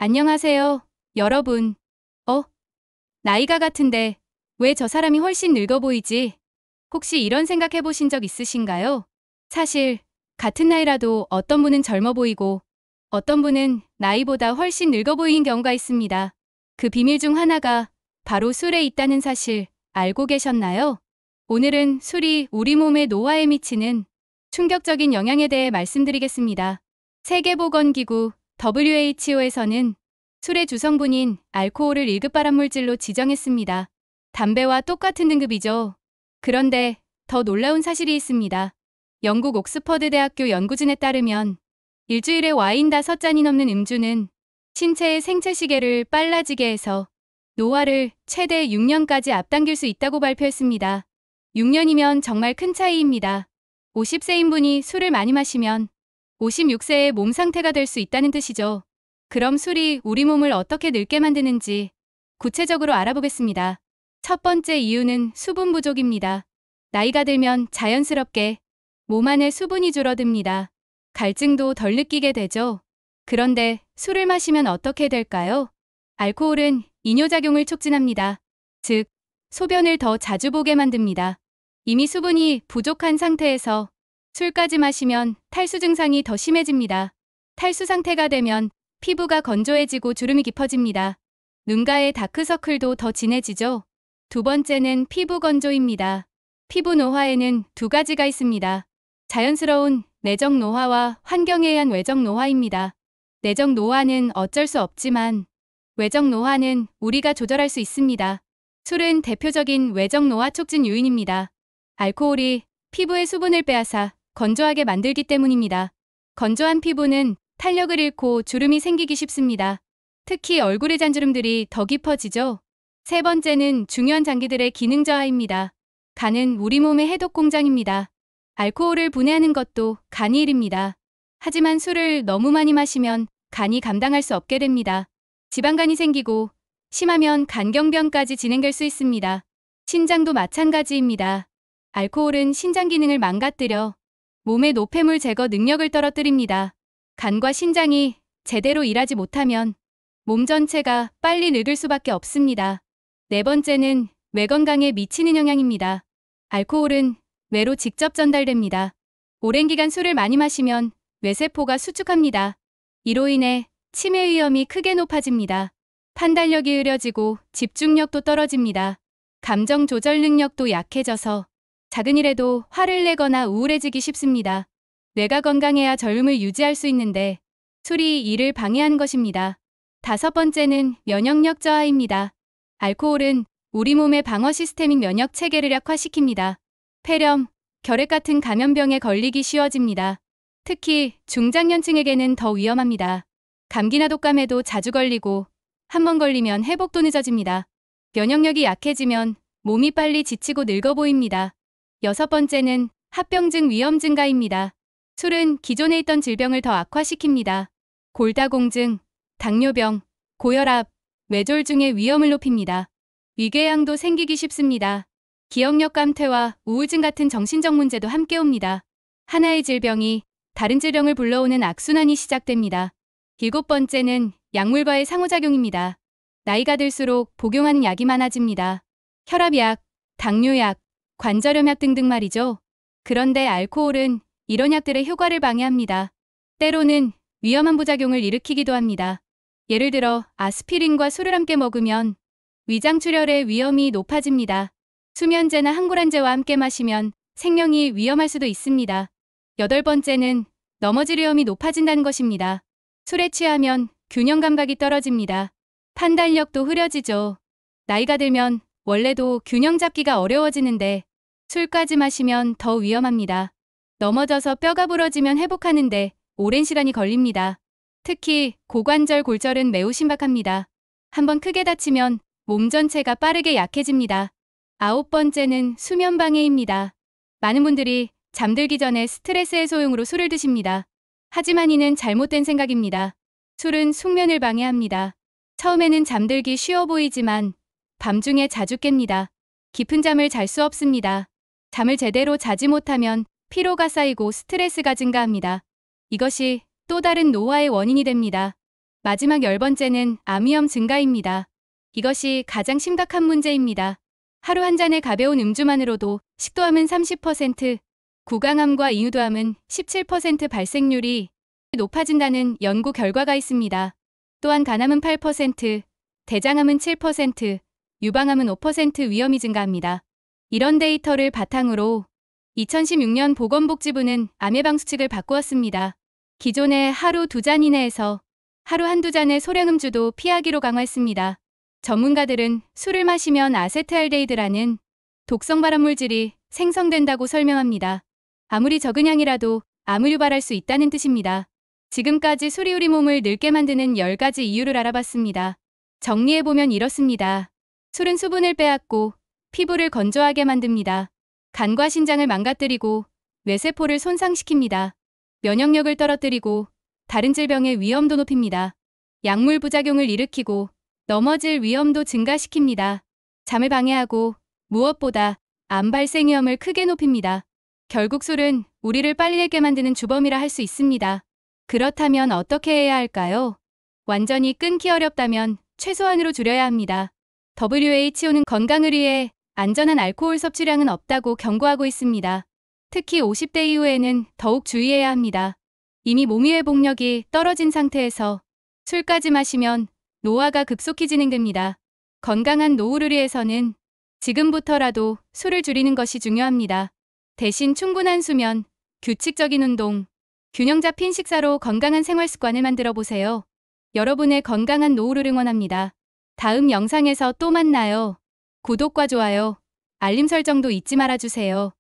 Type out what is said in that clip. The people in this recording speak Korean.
안녕하세요, 여러분. 어? 나이가 같은데 왜 저 사람이 훨씬 늙어 보이지? 혹시 이런 생각 해보신 적 있으신가요? 사실 같은 나이라도 어떤 분은 젊어 보이고 어떤 분은 나이보다 훨씬 늙어 보이는 경우가 있습니다. 그 비밀 중 하나가 바로 술에 있다는 사실 알고 계셨나요? 오늘은 술이 우리 몸의 노화에 미치는 충격적인 영향에 대해 말씀드리겠습니다. 세계보건기구 WHO에서는 술의 주성분인 알코올을 1급 발암물질로 지정했습니다. 담배와 똑같은 등급이죠. 그런데 더 놀라운 사실이 있습니다. 영국 옥스퍼드 대학교 연구진에 따르면 일주일에 와인 5잔이 넘는 음주는 신체의 생체 시계를 빨라지게 해서 노화를 최대 6년까지 앞당길 수 있다고 발표했습니다. 6년이면 정말 큰 차이입니다. 50세인 분이 술을 많이 마시면 56세의 몸 상태가 될 수 있다는 뜻이죠. 그럼 술이 우리 몸을 어떻게 늙게 만드는지 구체적으로 알아보겠습니다. 첫 번째 이유는 수분 부족입니다. 나이가 들면 자연스럽게 몸 안에 수분이 줄어듭니다. 갈증도 덜 느끼게 되죠. 그런데 술을 마시면 어떻게 될까요? 알코올은 이뇨작용을 촉진합니다. 즉, 소변을 더 자주 보게 만듭니다. 이미 수분이 부족한 상태에서 술까지 마시면 탈수 증상이 더 심해집니다. 탈수 상태가 되면 피부가 건조해지고 주름이 깊어집니다. 눈가의 다크서클도 더 진해지죠. 두 번째는 피부 건조입니다. 피부 노화에는 두 가지가 있습니다. 자연스러운 내적 노화와 환경에 의한 외적 노화입니다. 내적 노화는 어쩔 수 없지만 외적 노화는 우리가 조절할 수 있습니다. 술은 대표적인 외적 노화 촉진 요인입니다. 알코올이 피부의 수분을 빼앗아 건조하게 만들기 때문입니다. 건조한 피부는 탄력을 잃고 주름이 생기기 쉽습니다. 특히 얼굴의 잔주름들이 더 깊어지죠. 세 번째는 중요한 장기들의 기능 저하입니다. 간은 우리 몸의 해독 공장입니다. 알코올을 분해하는 것도 간이 일입니다. 하지만 술을 너무 많이 마시면 간이 감당할 수 없게 됩니다. 지방간이 생기고 심하면 간경변까지 진행될 수 있습니다. 신장도 마찬가지입니다. 알코올은 신장 기능을 망가뜨려 몸의 노폐물 제거 능력을 떨어뜨립니다. 간과 신장이 제대로 일하지 못하면 몸 전체가 빨리 늙을 수밖에 없습니다. 네 번째는 뇌 건강에 미치는 영향입니다. 알코올은 뇌로 직접 전달됩니다. 오랜 기간 술을 많이 마시면 뇌세포가 수축합니다. 이로 인해 치매 위험이 크게 높아집니다. 판단력이 흐려지고 집중력도 떨어집니다. 감정 조절 능력도 약해져서 작은 일에도 화를 내거나 우울해지기 쉽습니다. 뇌가 건강해야 젊음을 유지할 수 있는데 술이 이를 방해하는 것입니다. 다섯 번째는 면역력 저하입니다. 알코올은 우리 몸의 방어 시스템인 면역 체계를 약화시킵니다. 폐렴, 결핵 같은 감염병에 걸리기 쉬워집니다. 특히 중장년층에게는 더 위험합니다. 감기나 독감에도 자주 걸리고 한 번 걸리면 회복도 늦어집니다. 면역력이 약해지면 몸이 빨리 지치고 늙어 보입니다. 여섯 번째는 합병증 위험 증가입니다. 술은 기존에 있던 질병을 더 악화시킵니다. 골다공증, 당뇨병, 고혈압, 뇌졸중의 위험을 높입니다. 위궤양도 생기기 쉽습니다. 기억력 감퇴와 우울증 같은 정신적 문제도 함께 옵니다. 하나의 질병이 다른 질병을 불러오는 악순환이 시작됩니다. 일곱 번째는 약물과의 상호작용입니다. 나이가 들수록 복용하는 약이 많아집니다. 혈압약, 당뇨약, 관절염약 등등 말이죠. 그런데 알코올은 이런 약들의 효과를 방해합니다. 때로는 위험한 부작용을 일으키기도 합니다. 예를 들어 아스피린과 술을 함께 먹으면 위장출혈의 위험이 높아집니다. 수면제나 항고란제와 함께 마시면 생명이 위험할 수도 있습니다. 여덟 번째는 넘어질 위험이 높아진다는 것입니다. 술에 취하면 균형 감각이 떨어집니다. 판단력도 흐려지죠. 나이가 들면 원래도 균형 잡기가 어려워지는데 술까지 마시면 더 위험합니다. 넘어져서 뼈가 부러지면 회복하는데 오랜 시간이 걸립니다. 특히 고관절 골절은 매우 신박합니다. 한번 크게 다치면 몸 전체가 빠르게 약해집니다. 아홉 번째는 수면 방해입니다. 많은 분들이 잠들기 전에 스트레스 해소용으로 술을 드십니다. 하지만 이는 잘못된 생각입니다. 술은 숙면을 방해합니다. 처음에는 잠들기 쉬워 보이지만 밤중에 자주 깹니다. 깊은 잠을 잘 수 없습니다. 잠을 제대로 자지 못하면 피로가 쌓이고 스트레스가 증가합니다. 이것이 또 다른 노화의 원인이 됩니다. 마지막 10번째는 암 위험 증가입니다. 이것이 가장 심각한 문제입니다. 하루 한 잔의 가벼운 음주만으로도 식도암은 30%, 구강암과 이유도암은 17% 발생률이 높아진다는 연구 결과가 있습니다. 또한 간암은 8%, 대장암은 7%, 유방암은 5% 위험이 증가합니다. 이런 데이터를 바탕으로 2016년 보건복지부는 암 예방 수칙을 바꾸었습니다. 기존의 하루 2잔 이내에서 하루 한두 잔의 소량 음주도 피하기로 강화했습니다. 전문가들은 술을 마시면 아세트알데히드라는 독성 발암물질이 생성된다고 설명합니다. 아무리 적은 양이라도 암을 유발할 수 있다는 뜻입니다. 지금까지 술이 우리 몸을 늙게 만드는 10가지 이유를 알아봤습니다. 정리해보면 이렇습니다. 술은 수분을 빼앗고 피부를 건조하게 만듭니다. 간과 신장을 망가뜨리고 뇌세포를 손상시킵니다. 면역력을 떨어뜨리고 다른 질병의 위험도 높입니다. 약물 부작용을 일으키고 넘어질 위험도 증가시킵니다. 잠을 방해하고 무엇보다 암 발생 위험을 크게 높입니다. 결국 술은 우리를 빨리 늙게 만드는 주범이라 할 수 있습니다. 그렇다면 어떻게 해야 할까요? 완전히 끊기 어렵다면 최소한으로 줄여야 합니다. WHO는 건강을 위해 안전한 알코올 섭취량은 없다고 경고하고 있습니다. 특히 50대 이후에는 더욱 주의해야 합니다. 이미 몸의 회복력이 떨어진 상태에서 술까지 마시면 노화가 급속히 진행됩니다. 건강한 노후를 위해서는 지금부터라도 술을 줄이는 것이 중요합니다. 대신 충분한 수면, 규칙적인 운동, 균형 잡힌 식사로 건강한 생활 습관을 만들어 보세요. 여러분의 건강한 노후를 응원합니다. 다음 영상에서 또 만나요. 구독과 좋아요, 알림 설정도 잊지 말아주세요.